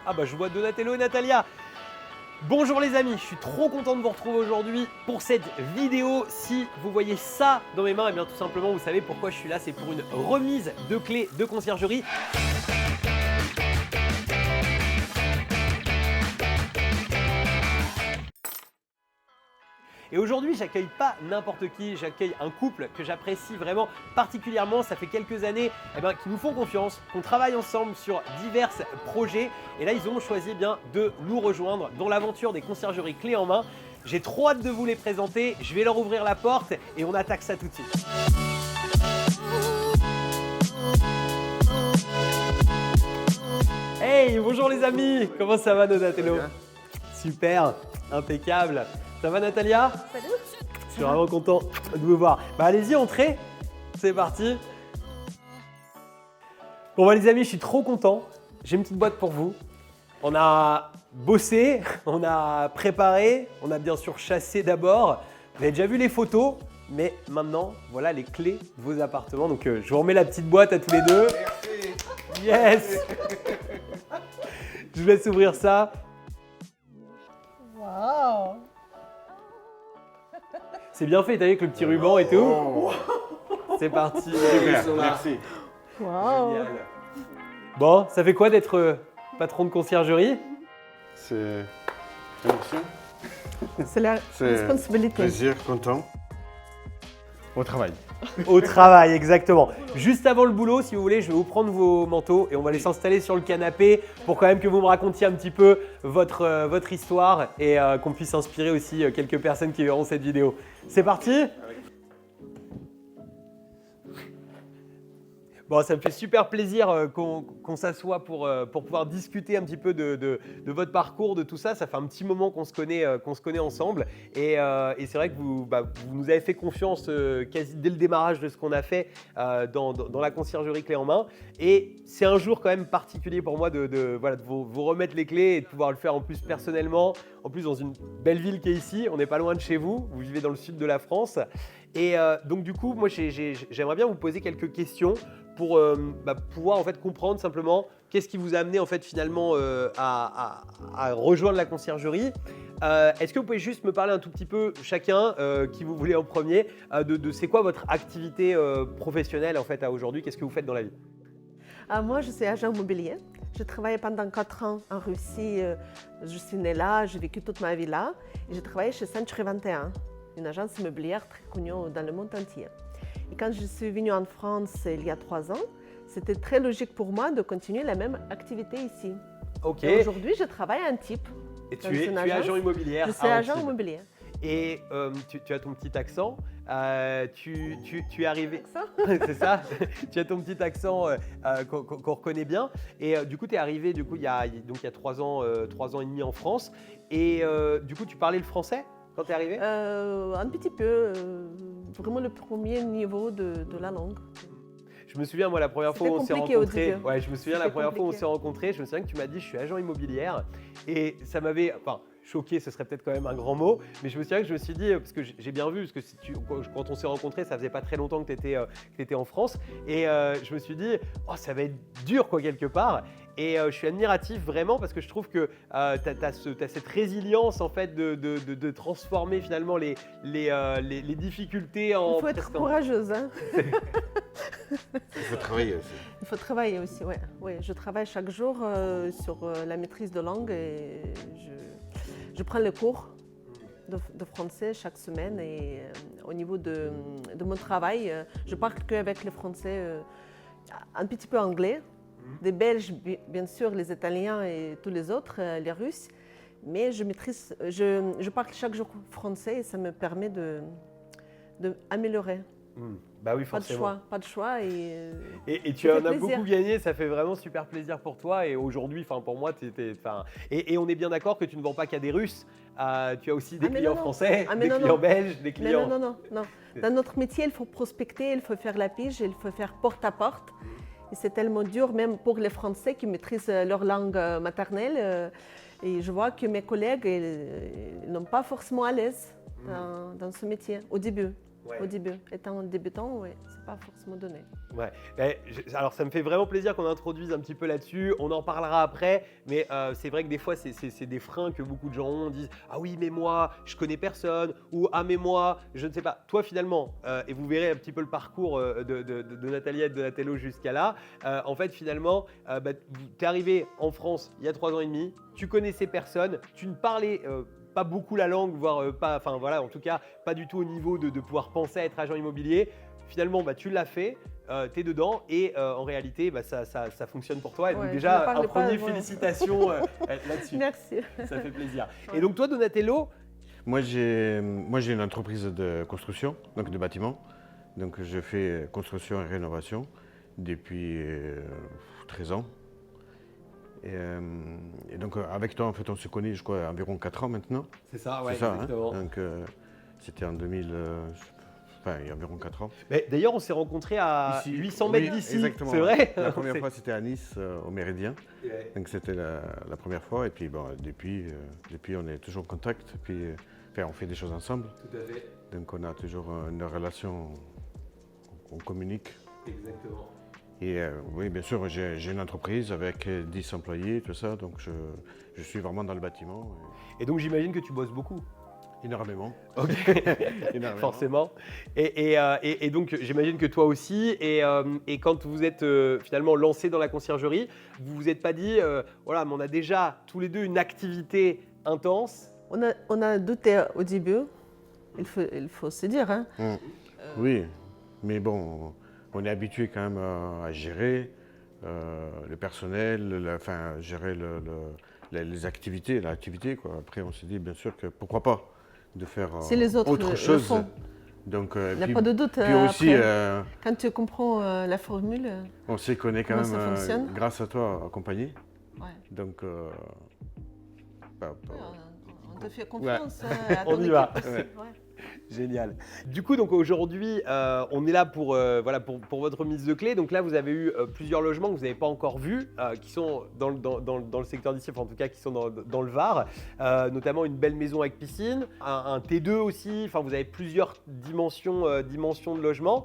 Ah bah je vois Donatello et Natalia. Bonjour les amis, je suis trop content de vous retrouver aujourd'hui pour cette vidéo. Si vous voyez ça dans mes mains, et bien tout simplement vous savez pourquoi je suis là, c'est pour une remise de clés de conciergerie. Et aujourd'hui, j'accueille pas n'importe qui, j'accueille un couple que j'apprécie vraiment particulièrement. Ça fait quelques années qu'ils nous font confiance, qu'on travaille ensemble sur divers projets. Et là, ils ont choisi de nous rejoindre dans l'aventure des conciergeries clés en main. J'ai trop hâte de vous les présenter. Je vais leur ouvrir la porte et on attaque ça tout de suite. Hey, bonjour les amis, comment ça va Donatello? Super, impeccable. Ça va Natalia? Salut. Je suis vraiment content de vous voir. Bah allez-y, entrez. C'est parti. Bon bah les amis, je suis trop content. J'ai une petite boîte pour vous. On a bossé, on a préparé, on a bien sûr chassé d'abord. Vous avez déjà vu les photos, mais maintenant, voilà les clés de vos appartements. Donc je vous remets la petite boîte à tous les deux. Merci. Yes. Je vous laisse ouvrir ça. Wow. C'est bien fait, t'as vu avec le petit ruban et tout. Oh. C'est parti. Super, merci. Wow. Génial. Bon, ça fait quoi d'être patron de conciergerie? C'est émotion, C'est la c'est responsabilité. plaisir, content. Au travail. Au travail, exactement. Juste avant le boulot, si vous voulez, je vais vous prendre vos manteaux et on va les s'installer sur le canapé pour quand même que vous me racontiez un petit peu votre histoire et qu'on puisse inspirer aussi quelques personnes qui verront cette vidéo. C'est parti? Bon, ça me fait super plaisir qu'on s'assoie pour pouvoir discuter un petit peu de votre parcours, de tout ça. Ça fait un petit moment qu'on se connaît ensemble. Et c'est vrai que vous nous avez fait confiance quasi dès le démarrage de ce qu'on a fait dans la conciergerie clé en main. Et c'est un jour quand même particulier pour moi de vous remettre les clés et de pouvoir le faire en plus personnellement. En plus, dans une belle ville qui est ici. On n'est pas loin de chez vous. Vous vivez dans le sud de la France. Et donc du coup, moi, j'aimerais bien vous poser quelques questions pour pouvoir en fait comprendre simplement qu'est-ce qui vous a amené en fait finalement à rejoindre la conciergerie. Est-ce que vous pouvez juste me parler un tout petit peu chacun, qui vous voulez en premier, de c'est quoi votre activité professionnelle en fait à aujourd'hui? Qu'est-ce que vous faites dans la vie? Moi, je suis agent immobilier. J'ai travaillé pendant 4 ans en Russie. Je suis née là, j'ai vécu toute ma vie là. Et j'ai travaillé chez Century 21, une agence immobilière très connue dans le monde entier. Et quand je suis venue en France il y a 3 ans, c'était très logique pour moi de continuer la même activité ici. Ok. Et aujourd'hui, je travaille à Antibes. Et tu es agent immobilier. Je suis agent immobilier. Et tu as ton petit accent. Tu es arrivé. C'est ça. Tu as ton petit accent qu'on reconnaît bien. Et du coup, tu es arrivé il y a 3 ans, 3 ans et demi en France. Et du coup, tu parlais le français quand tu es arrivé? Un petit peu. Vraiment le premier niveau de la langue. Je me souviens, moi, la première fois où on s'est rencontrés. Ouais, je me souviens la première fois où on s'est rencontrés. Je me souviens que tu m'as dit, je suis agent immobilière. Et ça m'avait. Enfin, choqué, ce serait peut-être quand même un grand mot, mais je me souviens que je me suis dit, parce que j'ai bien vu, parce que quand on s'est rencontrés, ça faisait pas très longtemps que tu étais en France, et je me suis dit, oh, ça va être dur quoi quelque part. Et je suis admiratif vraiment parce que je trouve que tu as cette résilience en fait de transformer finalement les difficultés en. Il faut être courageuse. Hein. Il faut travailler aussi. Il faut travailler aussi, oui. Ouais, je travaille chaque jour sur la maîtrise de langue et je prends les cours de français chaque semaine. Et au niveau de mon travail, je parle qu'avec les Français, un petit peu anglais. Des Belges, bien sûr, les Italiens et tous les autres, les Russes. Mais je parle chaque jour français et ça me permet d'améliorer. Bah oui, forcément. Pas de choix. Et tu en as beaucoup gagné, ça fait vraiment super plaisir pour toi. Et aujourd'hui, pour moi, et on est bien d'accord que tu ne vends pas qu'à des Russes. Tu as aussi des clients français, des clients belges, des clients… Non. Dans notre métier, il faut prospecter, il faut faire la pige, il faut faire porte à porte. Et c'est tellement dur, même pour les Français qui maîtrisent leur langue maternelle. Et je vois que mes collègues n'ont pas forcément à l'aise dans ce métier, au début. Ouais. au début. Étant débutant, oui, c'est pas forcément donné. Ouais. Alors ça me fait vraiment plaisir qu'on introduise un petit peu là-dessus, on en parlera après, mais c'est vrai que des fois c'est des freins que beaucoup de gens ont, disent « Ah oui mais moi je connais personne » ou « Ah mais moi je ne sais pas ». Toi finalement, et vous verrez un petit peu le parcours de Nathalie et de Donatello jusqu'à là, en fait finalement tu es arrivé en France il y a 3 ans et demi, tu connaissais personne, tu ne parlais pas beaucoup la langue, voire pas, enfin voilà, en tout cas pas du tout au niveau de pouvoir penser à être agent immobilier. Finalement, tu l'as fait, tu es dedans et en réalité, ça fonctionne pour toi. Et donc Ouais, déjà, je ne un premier parle pas, félicitations là-dessus. Merci. Ça fait plaisir. Ouais. Et donc toi, Donatello, Moi, j'ai une entreprise de construction, donc de bâtiments. Donc, je fais construction et rénovation depuis 13 ans. Et donc, avec toi, en fait, on se connaît, je crois, environ 4 ans maintenant. c'est ça, ouais, C'est ça, hein. exactement. Donc, c'était en 2000, enfin, il y a environ 4 ans. Mais d'ailleurs, on s'est rencontrés à Ici, 800 oui, mètres d'ici, exactement. c'est vrai. La première fois, c'était à Nice, au Méridien. Ouais. Donc, c'était la première fois. Et puis, bon, depuis, on est toujours en contact. Puis, on fait des choses ensemble. Tout à fait, Donc, on a toujours une relation, on communique. exactement. Et oui, bien sûr, j'ai une entreprise avec 10 employés, tout ça. Donc, je suis vraiment dans le bâtiment. Et donc j'imagine que tu bosses beaucoup. Énormément. Ok. Énormément. Forcément. Et donc, j'imagine que toi aussi, et quand vous êtes finalement lancé dans la conciergerie, vous vous êtes pas dit, voilà, mais on a déjà tous les deux une activité intense. On a douté au début, il faut se dire. Hein. Oui, mais bon, on est habitué quand même à gérer le personnel, gérer les activités, l'activité, quoi. Après, on s'est dit, bien sûr, que pourquoi pas de faire Si les autres autre le chose. font. Donc, Il n'y a pas de doute. puis aussi, après, quand tu comprends la formule, on sait qu'on est quand comment ça même, fonctionne. grâce à toi, accompagné. ouais. Donc, On te fait confiance. À On ton y va. équipe aussi, Ouais. ouais. Génial. Du coup, donc aujourd'hui, on est là pour votre mise de clé. Donc là, vous avez eu plusieurs logements que vous n'avez pas encore vus, qui sont dans le secteur d'ici, enfin en tout cas qui sont dans le Var, notamment une belle maison avec piscine, un T2 aussi. Enfin, vous avez plusieurs dimensions de logement.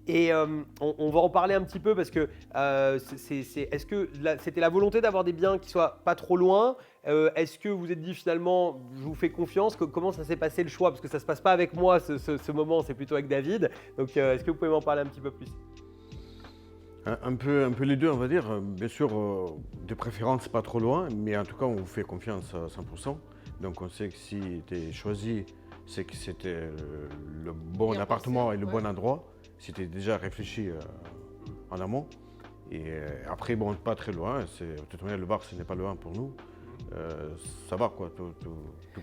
Et on va en parler un petit peu parce que est-ce que c'était la volonté d'avoir des biens qui soient pas trop loin? Est-ce que vous êtes dit finalement, je vous fais confiance, comment ça s'est passé le choix? Parce que ça se passe pas avec moi ce moment, c'est plutôt avec David. Donc est-ce que vous pouvez m'en parler un petit peu plus? un peu les deux, on va dire. Bien sûr, de préférence pas trop loin, mais en tout cas, on vous fait confiance à 100%. Donc on sait que si tu es choisi, c'est que c'était le bon Bien appartement pensé, et le ouais. bon endroit. Si tu es déjà réfléchi en amont. Et après, bon, pas très loin. De toute manière, le Var, ce n'est pas loin pour nous. Ça va, quoi. Tout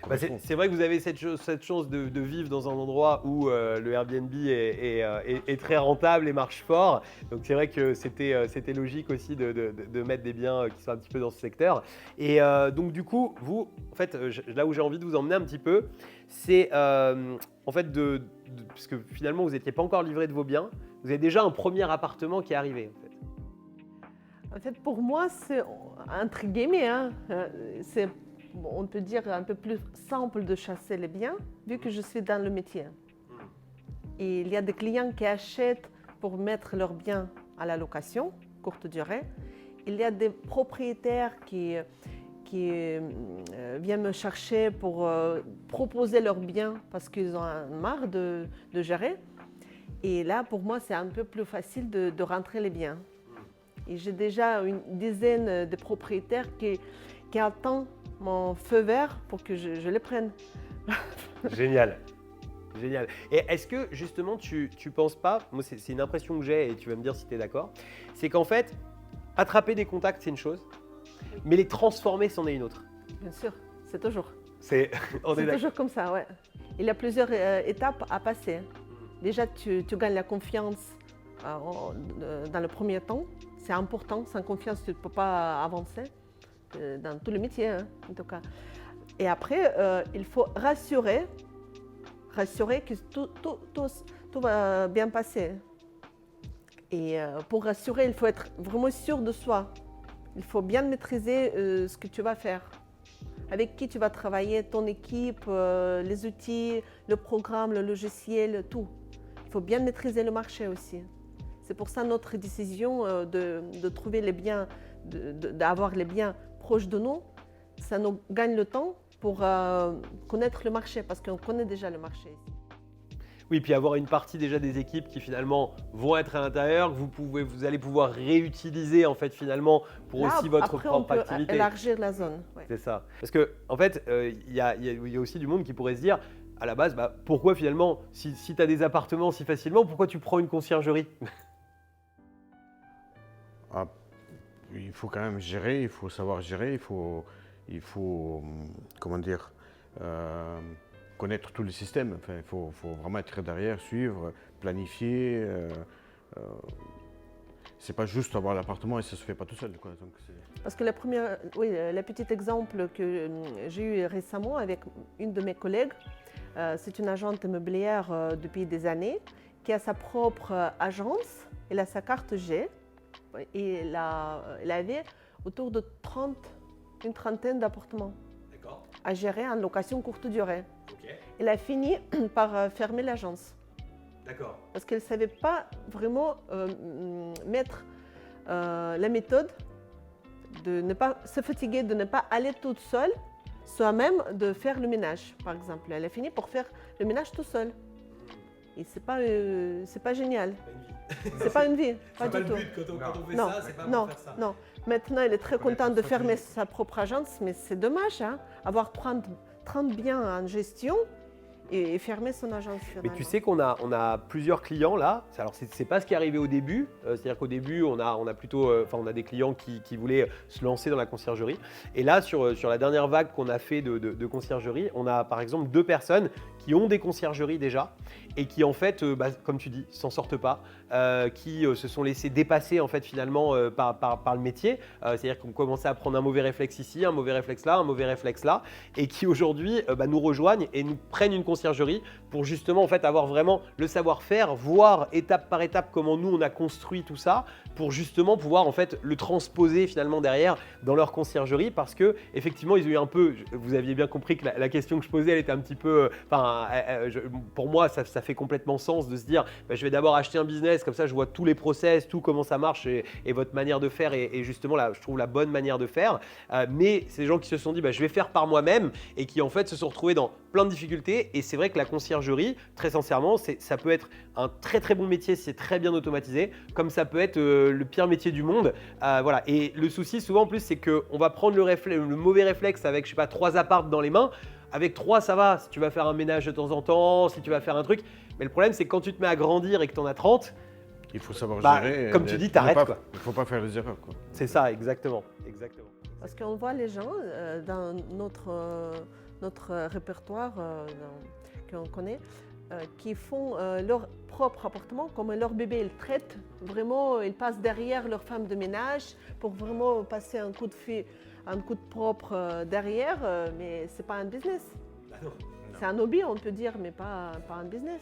correspond. C'est vrai que vous avez cette chance de vivre dans un endroit où le Airbnb est très rentable et marche fort. Donc c'est vrai que c'était logique aussi de mettre des biens qui sont un petit peu dans ce secteur. Et donc du coup, vous, en fait, là où j'ai envie de vous emmener un petit peu, c'est en fait puisque finalement vous n'étiez pas encore livré de vos biens, vous avez déjà un premier appartement qui est arrivé. En fait. En fait, pour moi, c'est entre guillemets, hein, c'est, on peut dire, un peu plus simple de chasser les biens, vu que je suis dans le métier. Et il y a des clients qui achètent pour mettre leurs biens à la location, courte durée. Il y a des propriétaires qui viennent me chercher pour proposer leurs biens parce qu'ils ont marre de gérer. Et là, pour moi, c'est un peu plus facile de rentrer les biens. Et j'ai déjà une dizaine de propriétaires qui attendent mon feu vert pour que je les prenne. Génial. Génial. Et est-ce que justement tu penses pas, moi c'est une impression que j'ai et tu vas me dire si tu es d'accord, c'est qu'en fait, attraper des contacts c'est une chose, mais les transformer c'en est une autre. Bien sûr, c'est toujours. On est C'est d'accord. toujours comme ça, ouais. Il y a plusieurs étapes à passer. Déjà, tu gagnes la confiance dans le premier temps. C'est important. Sans confiance, tu ne peux pas avancer dans tout le métier, hein, en tout cas. Et après, il faut rassurer que tout va bien passer. Et pour rassurer, il faut être vraiment sûr de soi. Il faut bien maîtriser ce que tu vas faire. Avec qui tu vas travailler, ton équipe, les outils, le programme, le logiciel, tout. faut bien maîtriser le marché aussi. C'est pour ça notre décision de trouver les biens, d'avoir les biens proches de nous, ça nous gagne le temps pour connaître le marché, parce qu'on connaît déjà le marché ici. Oui, puis avoir une partie déjà des équipes qui finalement vont être à l'intérieur, que vous allez pouvoir réutiliser en fait finalement pour Là, aussi votre après, propre on peut activité. élargir la zone. Ouais. C'est ça. Parce que en fait, il y a aussi du monde qui pourrait se dire, à la base, pourquoi finalement, si tu as des appartements si facilement, pourquoi tu prends une conciergerie? Ah, il faut quand même gérer, il faut savoir gérer, il faut comment dire, connaître tous les systèmes. Enfin, il faut vraiment être derrière, suivre, planifier. C'est pas juste avoir l'appartement et ça se fait pas tout seul, quoi. Donc, parce que le petit exemple que j'ai eu récemment avec une de mes collègues, c'est une agente immobilière depuis des années qui a sa propre agence, elle a sa carte G et elle avait autour de une trentaine d'appartements à gérer en location courte durée. Okay. Elle a fini par fermer l'agence. D'accord. Parce qu'elle ne savait pas vraiment mettre la méthode de ne pas se fatiguer, de ne pas aller toute seule, soi-même de faire le ménage, par exemple. Elle a fini par faire le ménage tout seul. Et c'est pas génial. C'est pas une vie, pas du tout. Quand on fait Non, ça, c'est pas non, pour faire ça. non. Maintenant, elle est très contente de fermer sa propre agence, mais c'est dommage, hein, avoir 30 biens en gestion et fermer son agence. Mais tu sais qu'on a plusieurs clients là. Alors c'est pas ce qui est arrivé au début. C'est-à-dire qu'au début, on a des clients qui voulaient se lancer dans la conciergerie. Et là, sur la dernière vague qu'on a fait de conciergerie, on a par exemple 2 personnes qui ont des conciergeries déjà et qui en fait, comme tu dis, s'en sortent pas, qui se sont laissés dépasser en fait finalement par le métier. C'est-à-dire qu'on commençait à prendre un mauvais réflexe ici, un mauvais réflexe là, un mauvais réflexe là, et qui aujourd'hui nous rejoignent et nous prennent une conciergerie pour justement en fait avoir vraiment le savoir-faire, voir étape par étape comment nous on a construit tout ça, pour justement pouvoir en fait le transposer finalement derrière dans leur conciergerie, parce que effectivement ils ont eu un peu, vous aviez bien compris que la question que je posais elle était un petit peu, pour moi ça fait complètement sens de se dire je vais d'abord acheter un business, comme ça je vois tous les process, tout comment ça marche et votre manière de faire et justement là je trouve la bonne manière de faire, mais ces gens qui se sont dit je vais faire par moi-même et qui en fait se sont retrouvés dans plein de difficultés. Et c'est vrai que la conciergerie, très sincèrement, ça peut être un très très bon métier si c'est très bien automatisé, comme ça peut être le pire métier du monde. Voilà. Et le souci souvent en plus c'est qu'on va prendre le mauvais réflexe avec 3 apparts dans les mains. Avec 3 ça va, si tu vas faire un ménage de temps en temps, si tu vas faire un truc. Mais le problème c'est que quand tu te mets à grandir et que tu en as 30, il faut savoir gérer. Comme tu dis, t'arrêtes quoi. Il ne faut pas faire les erreurs, quoi. C'est ça, exactement. Parce qu'on voit les gens dans notre répertoire qu'on connaît, qui font leur propre appartement comme leur bébé. Ils traitent vraiment, ils passent derrière leur femme de ménage pour vraiment passer un coup de propre derrière, mais c'est pas un business. C'est un hobby, on peut dire, mais pas un business.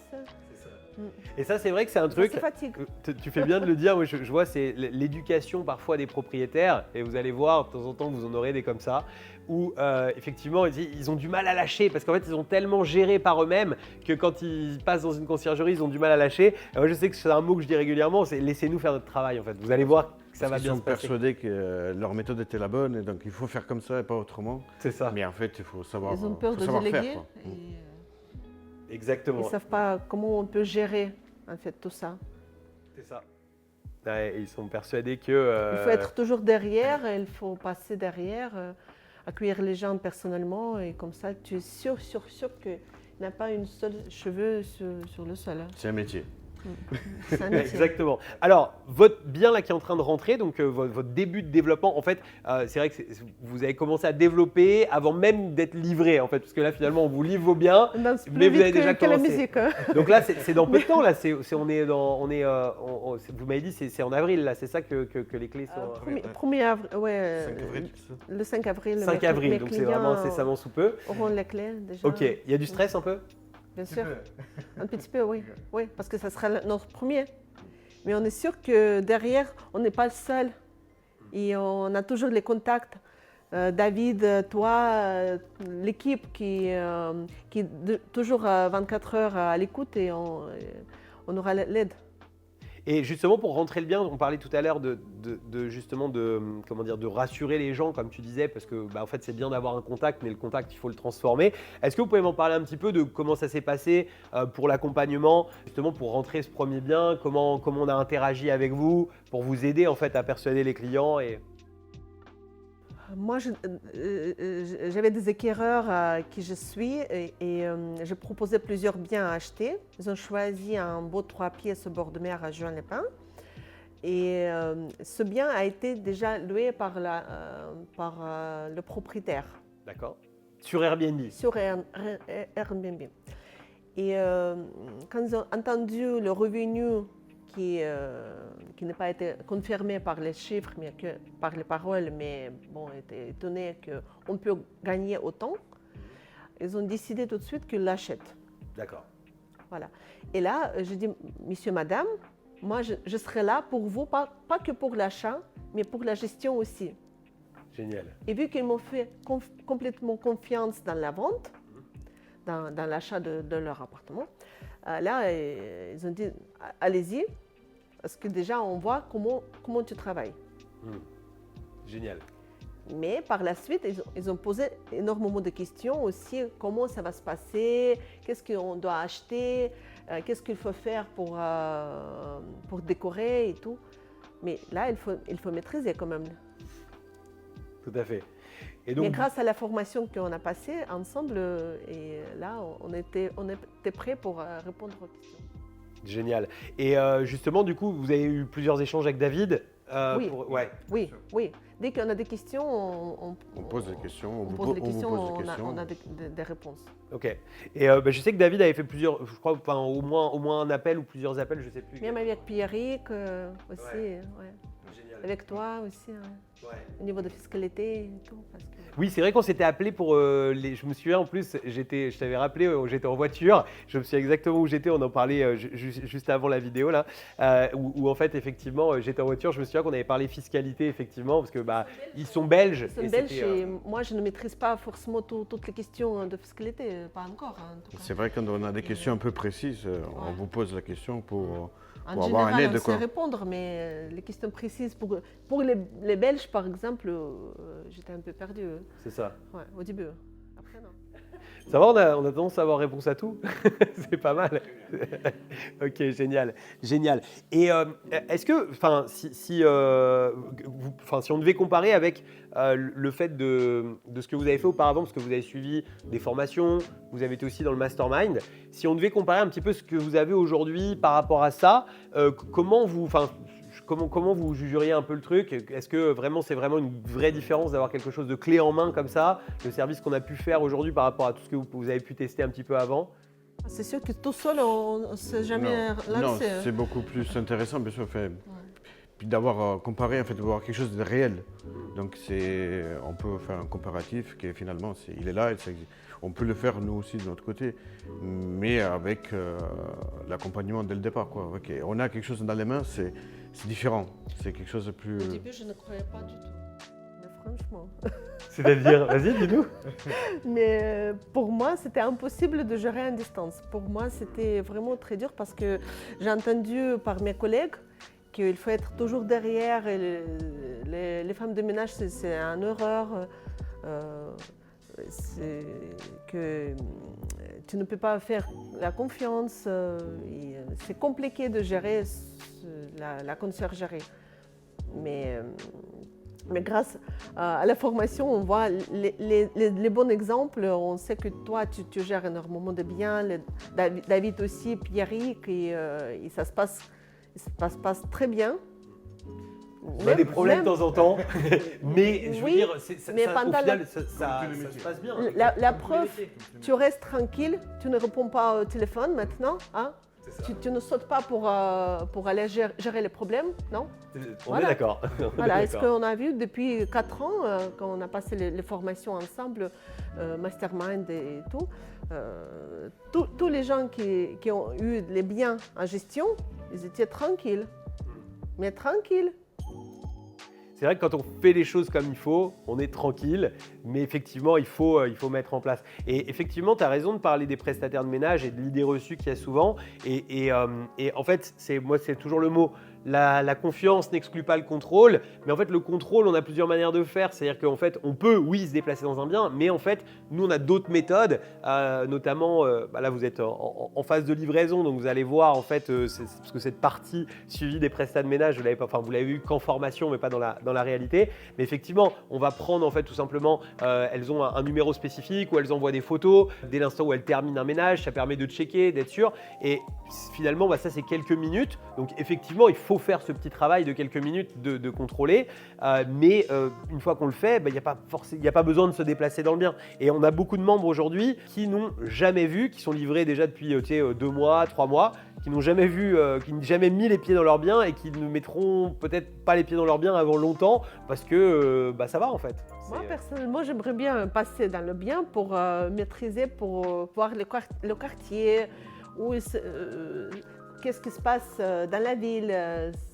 Et ça, c'est vrai que c'est un truc. Ça fatigue. Tu fais bien de le dire. Moi, je vois, c'est l'éducation parfois des propriétaires. Et vous allez voir, de temps en temps, vous en aurez des comme ça, où effectivement, ils ont du mal à lâcher parce qu'en fait, ils ont tellement géré par eux-mêmes que quand ils passent dans une conciergerie, ils ont du mal à lâcher. Et moi, je sais que c'est un mot que je dis régulièrement, c'est laissez-nous faire notre travail. En fait, vous allez voir que ça va bien se passer. Ils sont persuadés que leur méthode était la bonne, et donc il faut faire comme ça et pas autrement. C'est ça. Mais en fait, il faut savoir. Ils ont peur de déléguer. Exactement. Ils ne savent pas comment on peut gérer en fait tout ça. C'est ça. Ouais, ils sont persuadés que… Il faut être toujours derrière, il faut passer derrière, accueillir les gens personnellement et comme ça tu es sûr qu'il n'y a pas une seule cheveu sur le sol. C'est un métier. C'est un métier. Exactement. Alors, votre bien là qui est en train de rentrer, donc votre début de développement, en fait, c'est vrai que vous avez commencé à développer avant même d'être livré, en fait, parce que là, finalement, on vous livre vos biens, mais vous avez déjà commencé. La musique, hein. Donc là, c'est dans peu de temps. Là, vous m'avez dit, c'est en avril, là, c'est ça que les clés sont. 1er avril, ouais. 5 avril, le 5 avril. 5 avril, donc c'est vraiment incessamment sous peu. Auront les clés déjà. Ok. Il y a du stress un peu? Bien sûr. Un petit peu, oui. Oui, parce que ça sera notre premier. Mais on est sûr que derrière, on n'est pas le seul. Et on a toujours les contacts. David, toi, l'équipe qui est toujours 24 heures à l'écoute et on on aura l'aide. Et justement, pour rentrer le bien, on parlait tout à l'heure justement comment dire, de rassurer les gens, comme tu disais, parce que en fait, c'est bien d'avoir un contact, mais le contact, il faut le transformer. Est-ce que vous pouvez m'en parler un petit peu de comment ça s'est passé pour l'accompagnement, justement pour rentrer ce premier bien, comment on a interagi avec vous, pour vous aider en fait à persuader les clients et... Moi, j'avais des acquéreurs qui je suis et je proposais plusieurs biens à acheter. Ils ont choisi un beau 3 pièces au bord de mer à Juan-les-Pins. Et ce bien a été déjà loué par le propriétaire. D'accord. Sur Airbnb. Sur Airbnb. Et quand ils ont entendu le revenu qui n'a pas été confirmé par les chiffres, mais que par les paroles, mais bon, étaient étonnés qu'on peut gagner autant. Ils ont décidé tout de suite qu'ils l'achètent. D'accord. Voilà. Et là, je dis, monsieur, madame, moi, je serai là pour vous, pas que pour l'achat, mais pour la gestion aussi. Génial. Et vu qu'ils m'ont fait complètement confiance dans la vente, dans l'achat de leur appartement, là, ils ont dit, allez-y, parce que déjà, on voit comment tu travailles. Génial. Mais par la suite, ils ont posé énormément de questions aussi, comment ça va se passer, qu'est-ce qu'on doit acheter, qu'est-ce qu'il faut faire pour décorer et tout. Mais là, il faut maîtriser quand même. Tout à fait. Et donc, mais grâce à la formation qu'on a passée ensemble, et là, on était prêts pour répondre aux questions. Génial. Et justement, du coup, vous avez eu plusieurs échanges avec David. Oui. Ouais. Oui. Dès qu'on a des questions, on pose des questions, on a des réponses. Ok. Et je sais que David avait fait plusieurs, je crois, enfin, au moins un appel ou plusieurs appels, je ne sais plus. Même avec Pierrick aussi. Ouais. Ouais. Génial. Avec toi aussi. Ouais. Au niveau de fiscalité et tout. Parce que... Oui, c'est vrai qu'on s'était appelé pour je me souviens en plus, je t'avais rappelé, j'étais en voiture, je me souviens exactement où j'étais, on en parlait juste avant la vidéo là, où en fait effectivement j'étais en voiture, je me souviens qu'on avait parlé fiscalité effectivement, parce que ils sont belges. Ils sont belges et moi je ne maîtrise pas forcément toutes les questions de fiscalité, pas encore. C'est vrai quand on a des questions un peu précises, on vous pose la question pour en avoir général, un aide. On sait répondre, mais les questions précises, pour les Belges par exemple, j'étais un peu perdue. C'est ça. Ouais, au début. Après, non. Ça va, on a tendance à avoir réponse à tout. C'est pas mal. Ok, génial. Et est-ce que, si on devait comparer avec le fait de ce que vous avez fait auparavant, parce que vous avez suivi des formations, vous avez été aussi dans le mastermind, si on devait comparer un petit peu ce que vous avez aujourd'hui par rapport à ça, comment vous jugeriez un peu le truc? Est-ce que c'est vraiment une vraie différence d'avoir quelque chose de clé en main comme ça, le service qu'on a pu faire aujourd'hui par rapport à tout ce que vous avez pu tester un petit peu avant? C'est sûr que tout seul, on ne s'est jamais lancé. Non, c'est beaucoup plus intéressant, bien sûr. Puis d'avoir comparé, en fait, de voir quelque chose de réel. Donc on peut faire un comparatif qui finalement, il est là, on peut le faire nous aussi de notre côté, mais avec l'accompagnement dès le départ, quoi. Okay. On a quelque chose dans les mains, c'est différent, c'est quelque chose de plus... Au début, je ne croyais pas du tout, mais franchement. C'est-à-dire, vas-y, dis-nous. Mais pour moi, c'était impossible de gérer à distance. Pour moi, c'était vraiment très dur parce que j'ai entendu par mes collègues qu'il faut être toujours derrière. Et les femmes de ménage, c'est une horreur. Que tu ne peux pas faire la confiance. C'est compliqué de gérer la conciergerie. Mais grâce à la formation, on voit les bons exemples. On sait que toi, tu gères énormément de bien. David aussi, Pierrick, et ça se passe très bien. On a des problèmes de temps en temps, mais je veux dire, au final, ça se passe bien. La preuve, tu restes tranquille, tu ne réponds pas au téléphone maintenant. Hein? Tu ne sautes pas pour aller gérer les problèmes, non? On est d'accord. Voilà, est-ce qu'on a vu depuis 4 ans, quand on a passé les formations ensemble, Mastermind et tout, tous les gens qui ont eu les biens en gestion, ils étaient tranquilles. Mais tranquilles. C'est vrai que quand on fait les choses comme il faut, on est tranquille, mais effectivement, il faut mettre en place. Et effectivement, tu as raison de parler des prestataires de ménage et de l'idée reçue qu'il y a souvent. Et en fait, c'est toujours le mot. La confiance n'exclut pas le contrôle, mais en fait, le contrôle, on a plusieurs manières de faire. C'est-à-dire qu'en fait, on peut, oui, se déplacer dans un bien, mais en fait, nous, on a d'autres méthodes, notamment, là, vous êtes en phase de livraison, donc vous allez voir, en fait, parce que cette partie suivie des prestats de ménage, vous l'avez vu qu'en formation, mais pas dans la réalité. Mais effectivement, on va prendre, en fait, tout simplement, elles ont un numéro spécifique où elles envoient des photos dès l'instant où elles terminent un ménage. Ça permet de checker, d'être sûr. Et finalement, ça, c'est quelques minutes. Donc, effectivement, il faut faire ce petit travail de quelques minutes de contrôler, mais une fois qu'on le fait, il n'y a pas besoin de se déplacer dans le bien. Et on a beaucoup de membres aujourd'hui qui n'ont jamais vu, qui sont livrés déjà depuis 2 mois, 3 mois, qui n'ont jamais vu, qui n'ont jamais mis les pieds dans leur bien et qui ne mettront peut-être pas les pieds dans leur bien avant longtemps parce que ça va en fait. Moi, personnellement, j'aimerais bien passer dans le bien pour maîtriser, pour voir le quartier, qu'est-ce qui se passe dans la ville.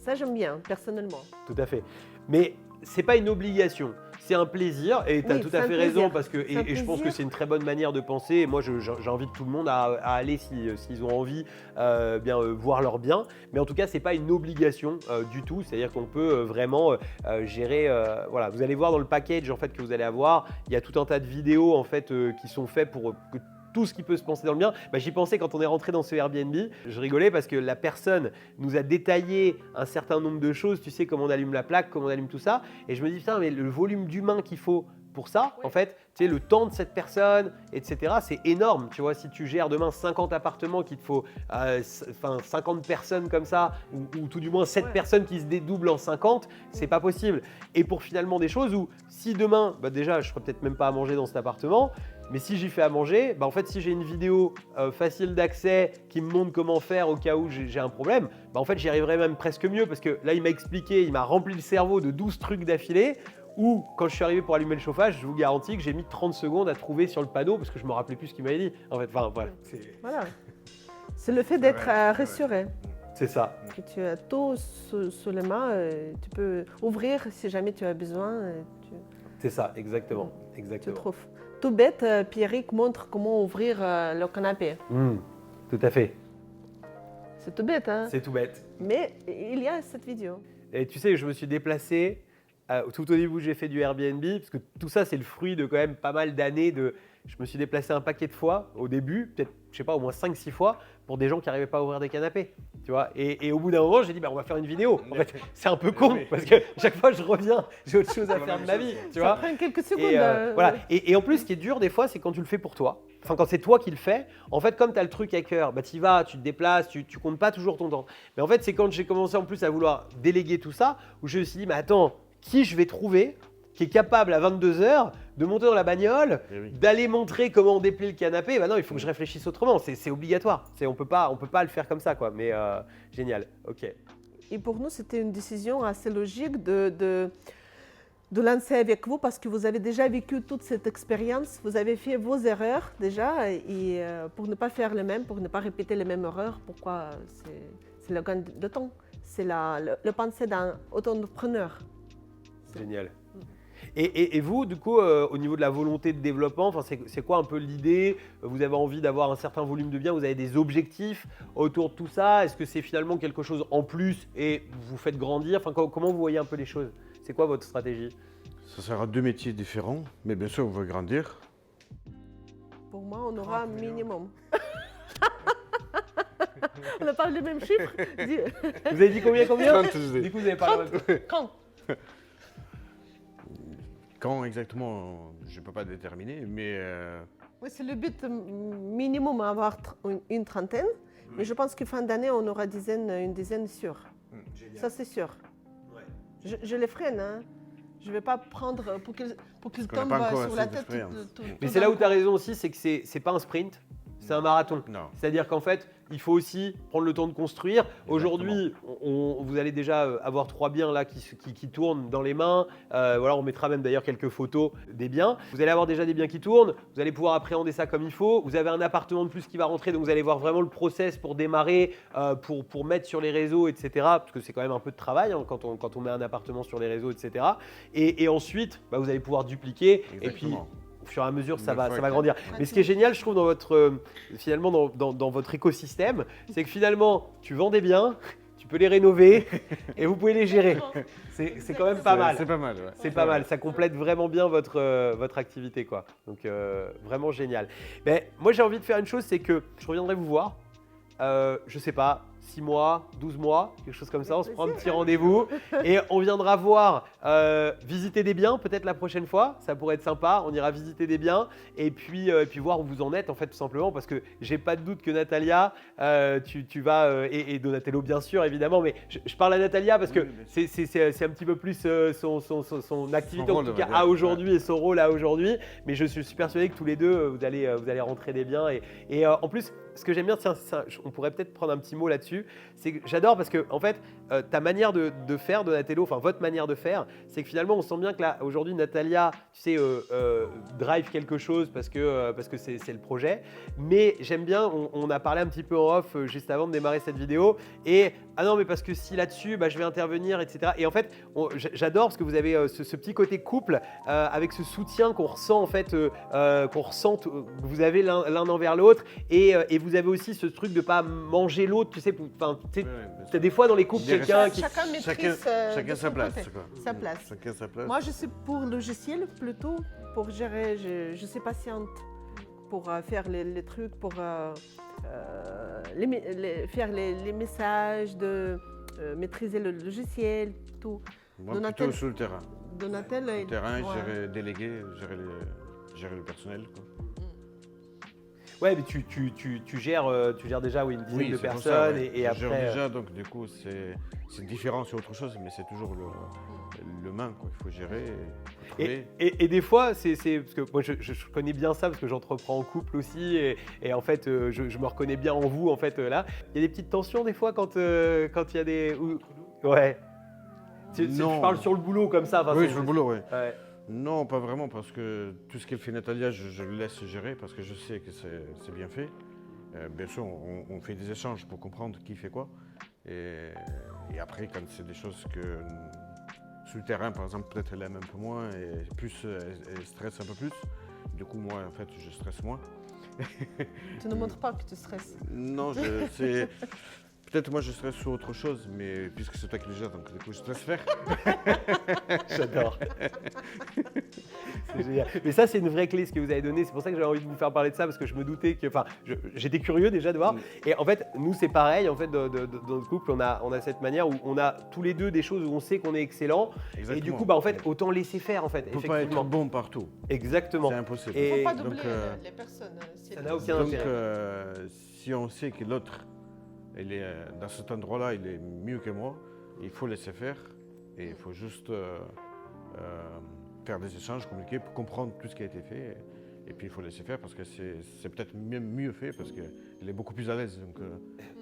Ça, j'aime bien, personnellement. Tout à fait. Mais ce n'est pas une obligation. C'est un plaisir et tu as tout à fait raison parce que et je pense que c'est une très bonne manière de penser. Et moi, j'invite tout le monde à aller s'ils ont envie voir leur bien. Mais en tout cas, c'est pas une obligation du tout. C'est-à-dire qu'on peut vraiment gérer. Voilà, vous allez voir dans le package en fait que vous allez avoir, il y a tout un tas de vidéos en fait qui sont faites pour que tout ce qui peut se penser dans le bien. J'y pensais quand on est rentré dans ce Airbnb. Je rigolais parce que la personne nous a détaillé un certain nombre de choses. Tu sais, comment on allume la plaque, comment on allume tout ça. Et je me dis, putain, mais le volume d'humain qu'il faut pour ça, en fait, tu sais, le temps de cette personne, etc., c'est énorme. Tu vois, si tu gères demain 50 appartements, qu'il te faut 50 personnes comme ça, ou tout du moins 7 personnes qui se dédoublent en 50, c'est pas possible. Et pour finalement des choses où, si demain, déjà, je ferais peut-être même pas à manger dans cet appartement, mais si j'y fais à manger, en fait, si j'ai une vidéo facile d'accès qui me montre comment faire au cas où j'ai un problème, en fait, j'y arriverai même presque mieux parce que là, il m'a expliqué, il m'a rempli le cerveau de 12 trucs d'affilée où, quand je suis arrivé pour allumer le chauffage, je vous garantis que j'ai mis 30 secondes à trouver sur le panneau parce que je ne me rappelais plus ce qu'il m'avait dit. En fait, voilà. C'est le fait d'être rassuré. C'est ça. Que tu as tout sous les mains, tu peux ouvrir si jamais tu as besoin. C'est ça, exactement. Tu trouves. Tout bête, Pierrick montre comment ouvrir le canapé. Tout à fait. C'est tout bête, hein? C'est tout bête. Mais il y a cette vidéo. Et tu sais, je me suis déplacé tout au début, j'ai fait du Airbnb, parce que tout ça, c'est le fruit de quand même pas mal d'années je me suis déplacé un paquet de fois au début, peut-être, je sais pas, au moins 5-6 fois, pour des gens qui n'arrivaient pas à ouvrir des canapés. Tu vois, et au bout d'un moment, j'ai dit, on va faire une vidéo. En fait, c'est un peu con, parce que chaque fois, je reviens, j'ai autre chose à faire de ma vie. Tu vois. Ça prend quelques secondes. Voilà. Et en plus, ce qui est dur, des fois, c'est quand tu le fais pour toi. Enfin, quand c'est toi qui le fais, en fait, comme tu as le truc à cœur, tu y vas, tu te déplaces, tu comptes pas toujours ton temps. Mais en fait, c'est quand j'ai commencé en plus à vouloir déléguer tout ça, où je me suis dit, mais attends, qui je vais trouver qui est capable à 22h de monter dans la bagnole, d'aller montrer comment on déplie le canapé. Non, il faut que je réfléchisse autrement, c'est obligatoire. On peut pas le faire comme ça, quoi. Mais génial, ok. Et pour nous, c'était une décision assez logique de lancer avec vous parce que vous avez déjà vécu toute cette expérience, vous avez fait vos erreurs déjà et pour ne pas faire les mêmes, pour ne pas répéter les mêmes erreurs, pourquoi c'est le gain de temps, c'est le pensée d'un auto-entrepreneur. Génial. Et vous, du coup, au niveau de la volonté de développement, c'est quoi un peu l'idée? Vous avez envie d'avoir un certain volume de biens, vous avez des objectifs autour de tout ça? Est-ce que c'est finalement quelque chose en plus et vous faites grandir? Comment vous voyez un peu les choses? C'est quoi votre stratégie? Ça sera 2 métiers différents, mais bien sûr, on veut grandir. Pour moi, on aura un minimum. On n'a pas le même chiffre. Vous avez dit combien? 30, du coup, vous avez parlé Quand? Quand exactement, je ne peux pas déterminer, mais... Oui, c'est le but minimum, avoir une trentaine. Mais je pense que fin d'année, on aura une dizaine sûre. Ça, c'est sûr. Ouais. Je les freine. Hein. Je ne vais pas prendre pour qu'ils tombent sur la tête. Mais c'est là où tu as raison aussi, c'est que ce n'est pas un sprint, c'est un marathon. Non. C'est-à-dire qu'en fait, il faut aussi prendre le temps de construire. Aujourd'hui, vous allez déjà avoir 3 biens là qui tournent dans les mains. Voilà, on mettra même d'ailleurs quelques photos des biens. Vous allez avoir déjà des biens qui tournent. Vous allez pouvoir appréhender ça comme il faut. Vous avez un appartement de plus qui va rentrer, donc vous allez voir vraiment le process pour démarrer, pour mettre sur les réseaux, etc. Parce que c'est quand même un peu de travail hein, quand on met un appartement sur les réseaux, etc. Et ensuite, vous allez pouvoir dupliquer. Exactement. Et puis, au fur et à mesure, ça va fois, grandir. Mais ce qui est génial, je trouve, dans votre, finalement, dans votre écosystème, c'est que finalement, tu vends des biens, tu peux les rénover et vous pouvez les gérer. C'est quand même pas mal. C'est pas mal, ouais. C'est pas mal, ça complète vraiment bien votre activité, quoi. Donc, vraiment génial. Mais moi, j'ai envie de faire une chose, c'est que je reviendrai vous voir. Je sais pas, 6 mois, 12 mois, quelque chose comme ça, on se prend un petit rendez-vous et on viendra voir, visiter des biens peut-être la prochaine fois, ça pourrait être sympa, on ira visiter des biens et puis voir où vous en êtes en fait tout simplement parce que j'ai pas de doute que Natalia, tu vas, et Donatello bien sûr évidemment, mais je parle à Natalia parce que c'est un petit peu plus son activité en tout cas à aujourd'hui et son rôle à aujourd'hui, mais je suis persuadé que tous les deux vous allez rentrer des biens et en plus ce que j'aime bien, on pourrait peut-être prendre un petit mot là-dessus, c'est que j'adore parce que en fait, ta manière de faire, Donatello, enfin votre manière de faire, c'est que finalement on sent bien que là aujourd'hui Natalia, tu sais, drive quelque chose parce que c'est le projet, mais j'aime bien, on a parlé un petit peu en off juste avant de démarrer cette vidéo et ah non mais parce que si là-dessus, je vais intervenir, etc. Et en fait, j'adore parce que vous avez ce petit côté couple avec ce soutien qu'on ressent en fait, qu'on ressent, que vous avez l'un envers l'autre et vous avez aussi ce truc de pas manger l'autre, tu sais, t'as des fois dans les couples quelqu'un qui… Chacun maîtrise chacun sa place. sa place. Chacun sa place. Moi, je suis pour le logiciel plutôt pour gérer. Je suis patiente pour faire les trucs, pour faire les messages, de maîtriser le logiciel, tout. Moi, plutôt sur le terrain. Donatel, Sur le terrain, gérer, déléguer, gérer le personnel, quoi. Ouais, mais tu gères déjà une dizaine de personnes ça, ouais. et après… Je gère déjà, donc du coup, c'est différent sur autre chose, mais c'est toujours l'humain qu'il faut gérer. Et des fois, c'est parce que moi je connais bien ça parce que j'entreprends en couple aussi et en fait je me reconnais bien en vous en fait là. Il y a des petites tensions des fois quand il y a des… Ouais. Tu parles sur le boulot comme ça. Oui, sur le boulot, oui. Ouais. Non, pas vraiment, parce que tout ce qu'elle fait Natalia, je le laisse gérer parce que je sais que c'est bien fait. Bien sûr, on fait des échanges pour comprendre qui fait quoi. Et après, quand c'est des choses que sur le terrain, par exemple, peut-être elle aime un peu moins et plus elle stresse un peu plus. Du coup, moi, en fait, je stresse moins. Tu ne montres pas que tu stresses. Non, peut-être moi je stresse sur autre chose, mais puisque c'est toi qui le gères, donc du coup je te laisse faire. J'adore. C'est génial. Mais ça, c'est une vraie clé ce que vous avez donné. C'est pour ça que j'avais envie de vous faire parler de ça parce que je me doutais que, enfin, j'étais curieux déjà de voir. Et en fait, nous c'est pareil. En fait, dans notre couple, on a cette manière où on a tous les deux des choses où on sait qu'on est excellent. Et du coup, en fait, autant laisser faire en fait. On ne peut pas être bon partout. Exactement. C'est impossible. Il ne faut pas doubler les personnes. Ça n'a aucun intérêt. Donc, si on sait que l'autre il est dans cet endroit-là, il est mieux que moi. Il faut laisser faire et il faut juste faire des échanges, communiquer pour comprendre tout ce qui a été fait. Et puis il faut laisser faire parce que c'est peut-être même mieux fait parce qu'il est beaucoup plus à l'aise. Donc,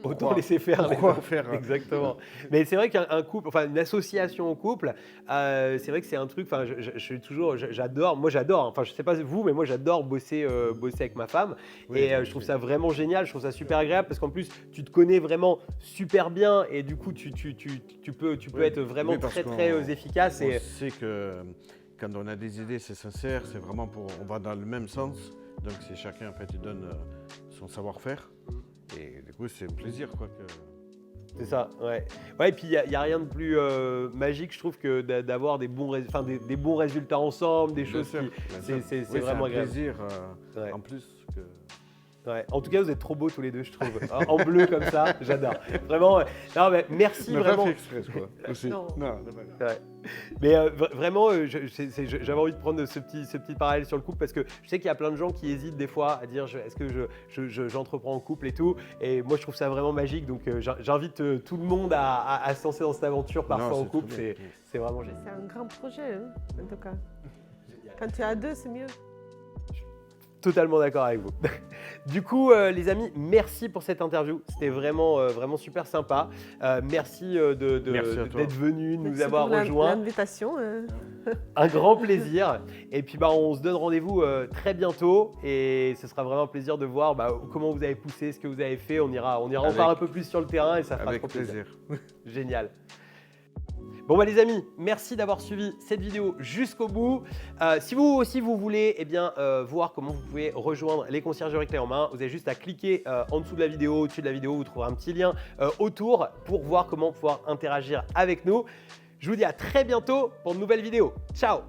autant laisser faire. Pourquoi faire Exactement. Mais c'est vrai qu'un couple, enfin une association au couple, c'est vrai que c'est un truc. Enfin, je suis toujours, j'adore. Moi, j'adore. Enfin, je sais pas vous, mais moi, j'adore bosser avec ma femme. Oui, et je trouve ça vraiment génial. Je trouve ça super agréable parce qu'en plus, tu te connais vraiment super bien et du coup, tu peux être vraiment très efficace. On sait que quand on a des idées, c'est sincère, c'est vraiment on va dans le même sens. Donc c'est chacun en fait, il donne son savoir-faire. Et du coup, c'est un plaisir quoi. C'est ça, ouais. Ouais, et puis il n'y a rien de plus magique, je trouve, que d'avoir des bons résultats ensemble, des choses qui… C'est vraiment agréable. C'est un plaisir en plus que… Ouais. En tout cas, vous êtes trop beaux tous les deux, je trouve. En bleu comme ça, j'adore. Vraiment, non, mais merci mais vraiment. Pas fait exprès, quoi. Aussi. Non. Ouais. Mais vraiment, j'avais envie de prendre ce petit parallèle sur le couple parce que je sais qu'il y a plein de gens qui hésitent des fois à dire est-ce que j'entreprends en couple et tout. Et moi, je trouve ça vraiment magique. Donc, j'invite tout le monde à se lancer dans cette aventure parfois en couple. C'est vraiment génial. C'est un grand projet, hein, en tout cas. Quand tu es à deux, c'est mieux. Totalement d'accord avec vous. Du coup, les amis, merci pour cette interview. C'était vraiment, vraiment super sympa. Merci Merci à toi. d'être venu, de nous Merci avoir pour rejoints. l'invitation. Un grand plaisir. Et puis, on se donne rendez-vous très bientôt. Et ce sera vraiment un plaisir de voir comment vous avez poussé, ce que vous avez fait. On ira en parler un peu plus sur le terrain et ça fera Avec trop plaisir. plaisir. Génial. Bon les amis, merci d'avoir suivi cette vidéo jusqu'au bout. Si vous aussi vous voulez voir comment vous pouvez rejoindre les conciergeries clés en main, vous avez juste à cliquer en dessous de la vidéo, au-dessus de la vidéo, vous trouverez un petit lien autour pour voir comment pouvoir interagir avec nous. Je vous dis à très bientôt pour de nouvelles vidéos. Ciao!